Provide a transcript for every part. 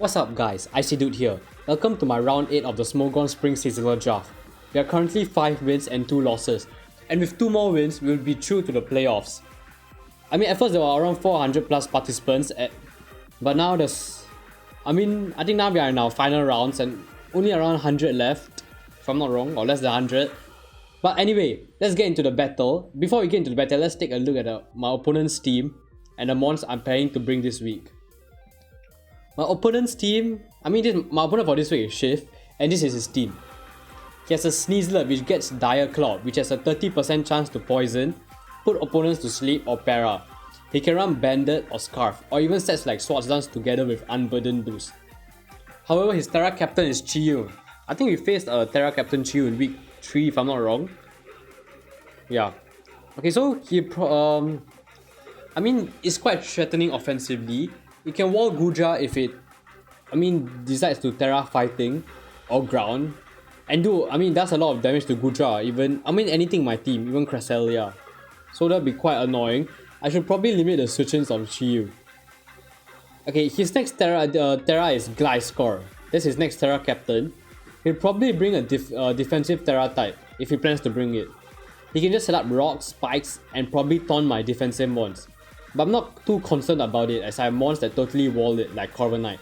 What's up guys, Icy Dude here. Welcome to my round 8 of the Smogon Spring Seasonal Draft. We are currently 5 wins and 2 losses, and with 2 more wins, we will be through to the playoffs. I mean, at first there were around 400 plus participants, but now I think now we are in our final rounds and only around 100 left, if I'm not wrong, or less than 100. But anyway, let's get into the battle. Before we get into the battle, let's take a look at my opponent's team and the mons I'm planning to bring this week. My opponent's team, my opponent for this week is Shift, and this is his team. He has a Sneasler which gets Dire Claw, which has a 30% chance to poison, put opponents to sleep or para. He can run Bandit or Scarf, or even sets like Swords Dance together with Unburden Boost. However, his Terra Captain is Chiyu. I think we faced a Terra Captain Chiyu in week 3 if I'm not wrong. Yeah. Okay, so he it's quite threatening offensively. It can wall Guja if it decides to Terra Fighting or Ground. And does a lot of damage to Guja, anything in my team, even Cresselia. So that'll be quite annoying. I should probably limit the switch-ins on Chiyu. Okay, his next Terra is Gliscor. That's his next Terra Captain. He'll probably bring a defensive Terra type, if he plans to bring it. He can just set up rocks, spikes, and probably taunt my defensive mons. But I'm not too concerned about it as I have mons that totally wall it, like Corviknight.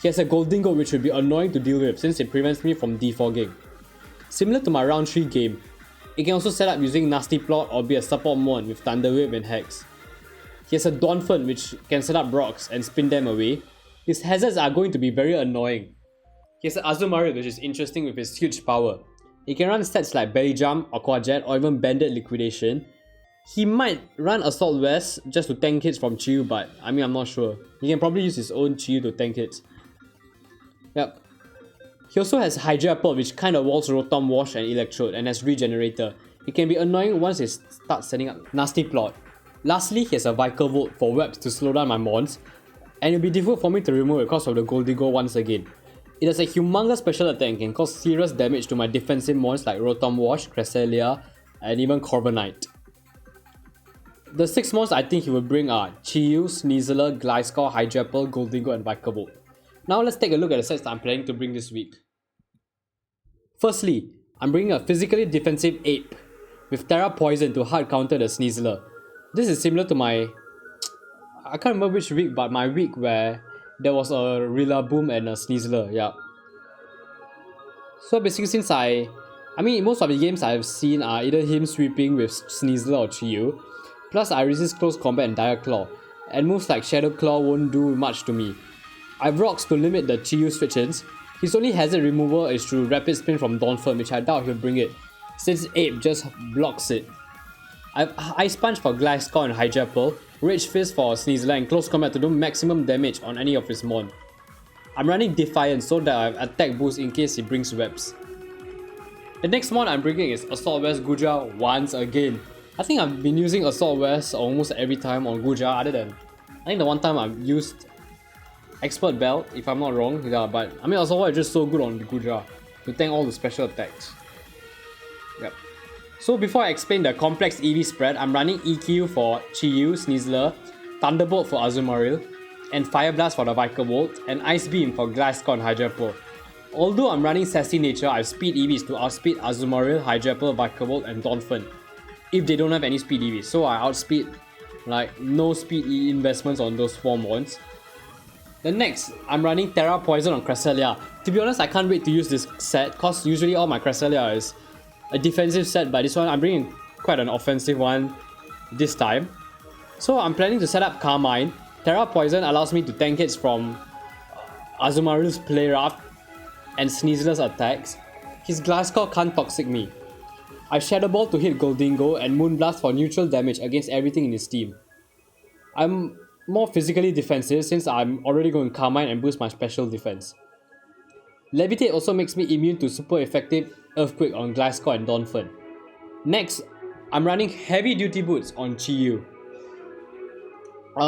He has a Goldingo which would be annoying to deal with since it prevents me from defogging. Similar to my round 3 game, it can also set up using Nasty Plot or be a support mon with Thunder Whip and Hex. He has a Donphan which can set up rocks and spin them away. His hazards are going to be very annoying. He has an Azumarill which is interesting with his huge power. He can run stats like Belly Jump, Aqua Jet, or even Bandit Liquidation. He might run Assault Vest just to tank hits from Chiyu, but I'm not sure. He can probably use his own Chiyu to tank hits. Yep. He also has Hydra Apple which kind of walls Rotom-Wash and Electrode and has Regenerator. It can be annoying once it starts setting up Nasty Plot. Lastly, he has a Vical Volt for webs to slow down my mons, and it'll be difficult for me to remove it because of the Goldingo once again. It has a humongous special attack and can cause serious damage to my defensive mons like Rotom-Wash, Cresselia, and even Corviknight. The 6 mons I think he will bring are Chiyu, Sneasler, Gliscor, Hydrapple, Goldingo, and Vical Volt. Now let's take a look at the sets that I'm planning to bring this week. Firstly, I'm bringing a physically defensive Ape with Terra Poison to hard counter the Sneasler. This is similar to I can't remember which week, but my week where there was a Rillaboom and a Sneasler, yeah. So basically since most of the games I've seen are either him sweeping with Sneasler or Chiyu, plus I resist close combat and Dire Claw, and moves like Shadow Claw won't do much to me. I have rocks to limit the Chiyu switch-ins. His only hazard removal is through Rapid Spin from Donphan, which I doubt he'll bring it, since Ape just blocks it. I have Ice Punch for Gliscor and Hydrapple, Rage Fist for Sneasler, and Close Combat to do maximum damage on any of his mon. I'm running Defiance so that I have attack boost in case he brings webs. The next mon I'm bringing is Assault Vest Guja once again. I think I've been using Assault Vest almost every time on Guja, other than I think the one time I've used Expert Belt, if I'm not wrong. Yeah, but Assault Vest is just so good on Guja to tank all the special attacks. Yep. So before I explain the complex EV spread, I'm running EQ for Chiyu, Sneasler, Thunderbolt for Azumarill, and Fire Blast for the Vical Volt, and Ice Beam for Gliscor and Hydrapple. Although I'm running Sassy Nature, I have speed EVs to outspeed Azumarill, Hydrapple, Vical Volt, and Donphan if they don't have any speed EVs. So I outspeed, no speed E investments on those 4 mons. Then next, I'm running Terra Poison on Cresselia. To be honest, I can't wait to use this set cause usually all my Cresselia is a defensive set, but this one I'm bringing quite an offensive one this time. So I'm planning to set up Carmine. Terra Poison allows me to tank hits from Azumarill's Play Rough and Sneasler's attacks. His Gliscor can't Toxic me. I Shadow Ball to hit Goldingo and Moonblast for neutral damage against everything in his team. I'm more physically defensive since I'm already going Carmine and boost my special defense. Levitate also makes me immune to super effective Earthquake on Gliscor and Donphan. Next, I'm running Heavy Duty Boots on Chiyu.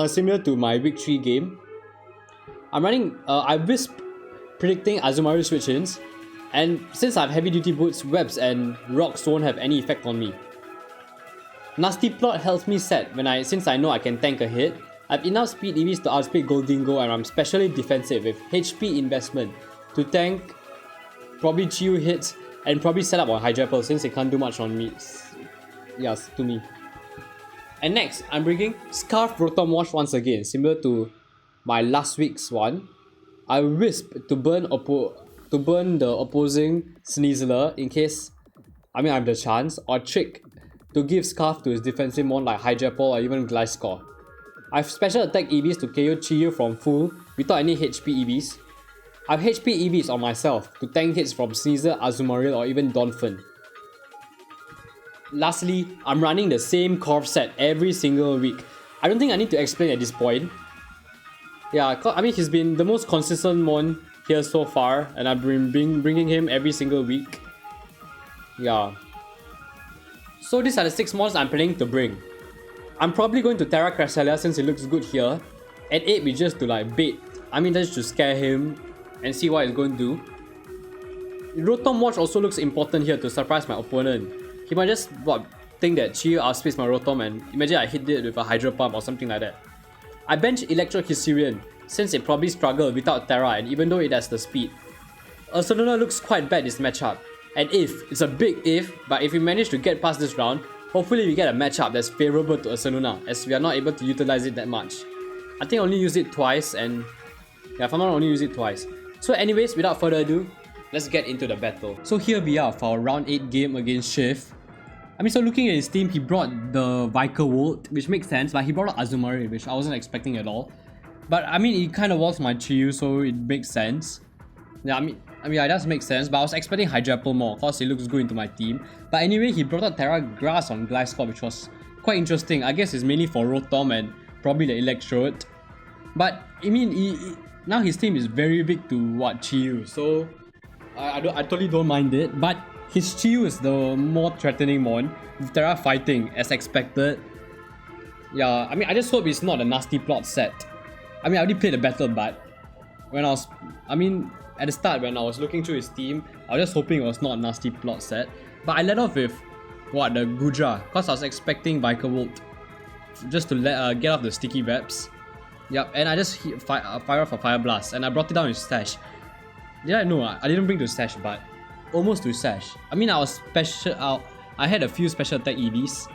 Similar to my week 3 game. I'm running I Wisp predicting Azumarill switch-ins, and since I have Heavy Duty Boots, webs and rocks won't have any effect on me. Nasty Plot helps me set since I know I can tank a hit, I have enough speed EVs to outspeed Goldingo, and I'm specially defensive with HP investment to tank probably Chiyu hits and probably set up on Hydrapple since it can't do much on me. Yes, to me. And next, I'm bringing Scarf Rotom-Wash once again, similar to my last week's one. I Wisp to burn the opposing Sneasler in case I have the chance, or Trick to give Scarf to his defensive mon like Hydrapple or even Gliscor. I have special attack EVs to KO Chiyu from full without any HP EVs. I have HP EVs on myself to tank hits from Sneasler, Azumarill or even Donphan. Lastly, I'm running the same Corv set every single week. I don't think I need to explain at this point. Yeah, he's been the most consistent mon here so far, and I've been bringing him every single week. Yeah. So these are the 6 mons I'm planning to bring. I'm probably going to Terra Cresselia since it looks good here. At 8 we just to like bait. Just to scare him and see what he's going to do. Rotom-Wash also looks important here to surprise my opponent. He might just think that Chiyu outspeeds my Rotom and imagine I hit it with a Hydro Pump or something like that. I bench Electro Hisuian since it probably struggled without Terra, and even though it has the speed. Ursaluna looks quite bad this matchup. And it's a big if, but if we manage to get past this round, hopefully we get a matchup that's favorable to Ursaluna, as we are not able to utilize it that much. I think I only used it twice, and yeah, if I'm not only use it twice. So anyways, without further ado, let's get into the battle. So here we are for our round 8 game against Shift. So looking at his team, he brought the Volt, which makes sense, but he brought out Azumarill, which I wasn't expecting at all. But it kind of was my Chiyu, so it makes sense. Yeah, it does make sense, but I was expecting Hydrapple more, cause it looks good into my team. But anyway, he brought out Terra Grass on Gliscor, which was quite interesting. I guess it's mainly for Rotom and probably the Electrode. But now his team is very big to Chiyu, so I totally don't mind it. But his Chiyu is the more threatening mon, with Terra fighting as expected. Yeah, I just hope it's not a nasty plot set. I already played the battle, but when I was, at the start when I was looking through his team, I was just hoping it was not a nasty plot set. But I led off with the Gudra, cause I was expecting Volt just to get off the sticky webs. Yep, and I just fire off a Fire Blast, and I brought it down with Sash. Yeah, no, I didn't bring to Sash, but almost to Sash. I was special. I had a few special attack EVs,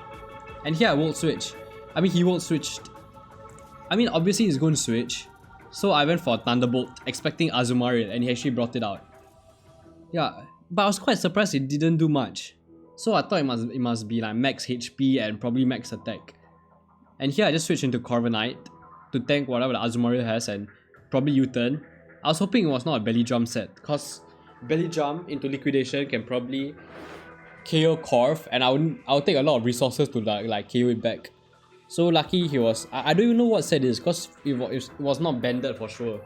and here I Volt Switch. He Volt Switched. Obviously he's going to switch, so I went for Thunderbolt, expecting Azumarill, and he actually brought it out. Yeah, but I was quite surprised it didn't do much. So I thought it must be like max HP and probably max attack. And here I just switched into Corviknight to tank whatever the Azumarill has and probably U-turn. I was hoping it was not a Belly Drum set, cause Belly Drum into Liquidation can probably KO Corv, and I'll take a lot of resources to like KO it back. So lucky he was. I don't even know what set it is, cause it was not banded for sure.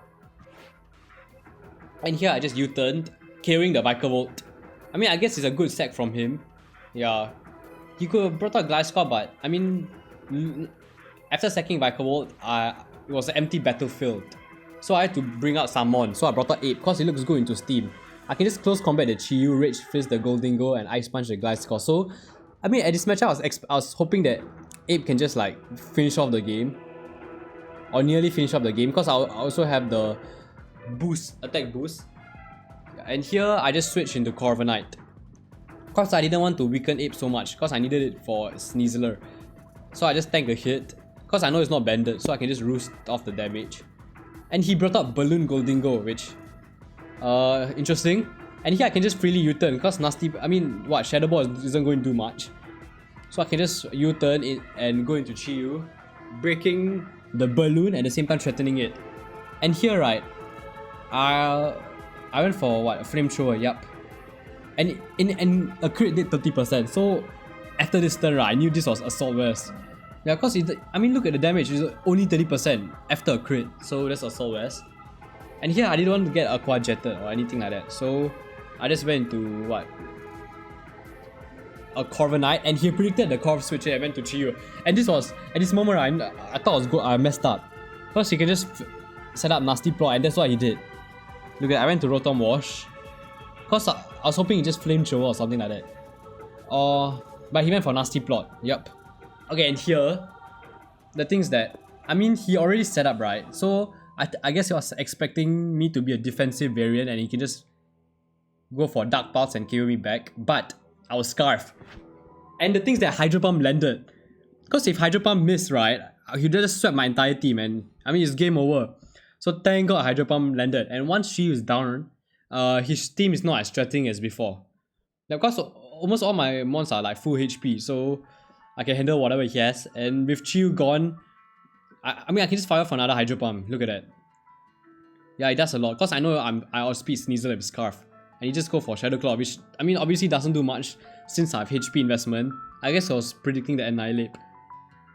And here I just U-turned, KOing the Volt. I guess it's a good sack from him. Yeah, he could have brought out Gliscor, but after sacking Volt, it was an empty battlefield. So I had to bring out Summon, so I brought out Ape, cause it looks good into Steam. I can just close combat the Chiyu, Rage Fist the Goldingo, and Ice Punch the Gliscor. So, at this matchup, I was hoping that Ape can just like finish off the game, or nearly finish off the game, because I also have the attack boost. And here I just switched into Corviknight, because I didn't want to weaken Ape so much, because I needed it for Sneasler. So I just tanked a hit, because I know it's not banded, so I can just roost off the damage. And he brought up Balloon Goldingo, which interesting. And here I can just freely U-turn, because Shadow Ball isn't going to do much. So I can just U-turn it and go into Chiyu, breaking the balloon at the same time threatening it. And here, right, I went for a Flamethrower, yup. And a crit did 30%. So after this turn, right, I knew this was Assault Vest. Yeah, because look at the damage, it's only 30% after a crit. So that's Assault Vest. And here I didn't want to get Aqua Jetted or anything like that. So I just went into a Corviknight, and he predicted the Corv switch and I went to Chiyu. And this was, at this moment, I thought I was good, I messed up. Because he can just set up nasty plot, and that's what he did. Look at, I went to Rotom-Wash. Because I was hoping he just Flamethrower or something like that. But he went for nasty plot, yup. Okay, and here, the things that I mean, he already set up, right? So I guess he was expecting me to be a defensive variant and he can just go for Dark Pulse and KO me back. But I was Scarf. And the things that Hydro Pump landed. Because if Hydro Pump missed, right, he just swept my entire team and I mean, it's game over. So thank God Hydro Pump landed. And once she is down, his team is not as threatening as before. Yeah, because almost all my mons are like full HP, so I can handle whatever he has. And with Chiyu gone, I mean I can just fire for another Hydro Pump. Look at that. Yeah, it does a lot. Because I know I outspeed Sneasel with Scarf. And he just go for Shadow Claw, which I mean obviously doesn't do much since I have HP investment. I guess I was predicting the Annihilate.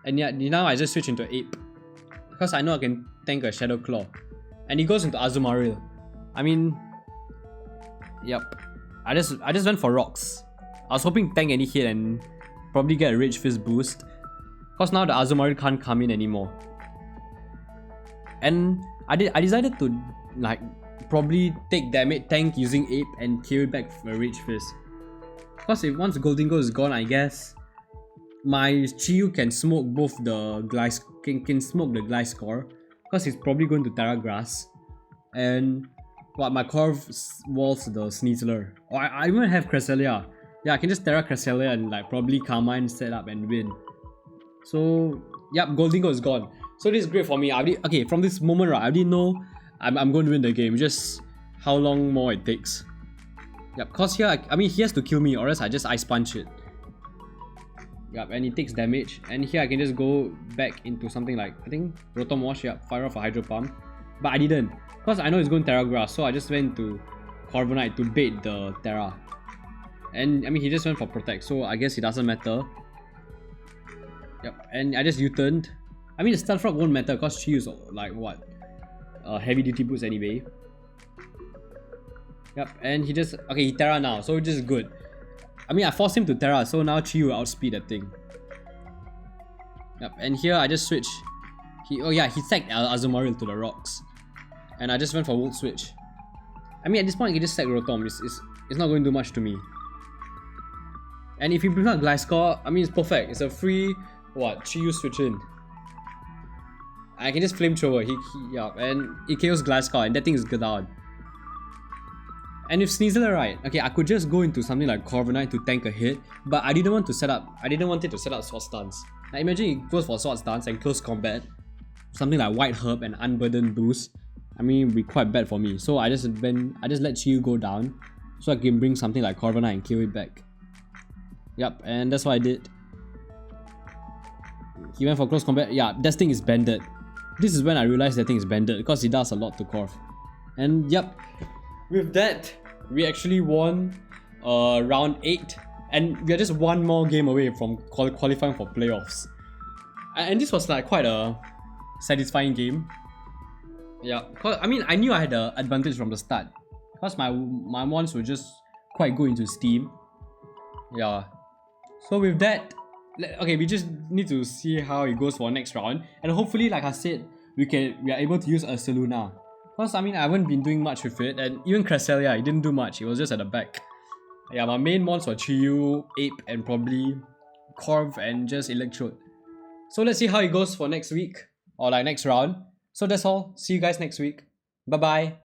And yeah, now I just switch into Ape. Because I know I can tank a Shadow Claw. And he goes into Azumarill. I mean, yep. I just went for Rocks. I was hoping tank any hit and probably get a Rage Fist boost. Because now the Azumarill can't come in anymore. And I decided to like probably take damage tank using Ape and kill it back for a Rage Fist. Because if once Goldingo is gone, I guess my Chiyu can smoke both the can smoke the Gliscor. Because he's probably going to Terra Grass. And my Corv walls the Sneasler. Or I even have Cresselia. Yeah, I can just Terra Cresselia and like probably Carmine set up and win. So yep, Goldingo is gone. So this is great for me. Okay, from this moment, right, I didn't know I'm going to win the game. Just how long more it takes. Yep, cause here I mean he has to kill me or else I just Ice Punch it. Yep, and it takes damage. And here I can just go back into something like I think Rotom-Wash. Yep, fire off a Hydro Pump. But I didn't. Because I know it's going Terra Grass, so I just went to Corviknight to bait the Terra. And I mean he just went for Protect, so I guess it doesn't matter. Yep, and I just U-turned. I mean the Stealth Rock won't matter because she used like what? Heavy duty boots anyway. Yep, and he just he Terra now, so just good. I mean I forced him to Terra, so now Chi will outspeed that thing. Yep, and here I just switch. He sacked Azumarill to the rocks. And I just went for Volt Switch. I mean at this point he can just sack Rotom, it's not going to do much to me. And if he brings out Gliscor, I mean it's perfect. It's a free Chiyu switch in. I can just Flamethrower, and it KOs Gliscor and that thing is good out. And if Sneasel right, okay, I could just go into something like Corviknight to tank a hit, but I didn't want it to set up Sword Stance. Now imagine it goes for Sword Stance and close combat, something like White Herb and Unburdened boost. I mean it'd be quite bad for me. So I just let Chiyu go down so I can bring something like Corviknight and kill it back. Yep, and that's what I did. He went for close combat. Yeah, that thing is banded. This is when I realized that thing is banded because it does a lot to Corv. And yep, with that, we actually won round 8 and we are just one more game away from qualifying for playoffs. And this was like quite a satisfying game. Yeah, cause I mean I knew I had the advantage from the start because my mons were just quite good into Steam. Yeah. So with that, okay, we just need to see how it goes for next round, and hopefully, like I said, we are able to use Ursaluna. Because I mean, I haven't been doing much with it, and even Cresselia, it didn't do much. It was just at the back. Yeah, my main mons were Chiyu, Ape, and probably Corv and just Electrode. So let's see how it goes for next week or like next round. So that's all. See you guys next week. Bye bye.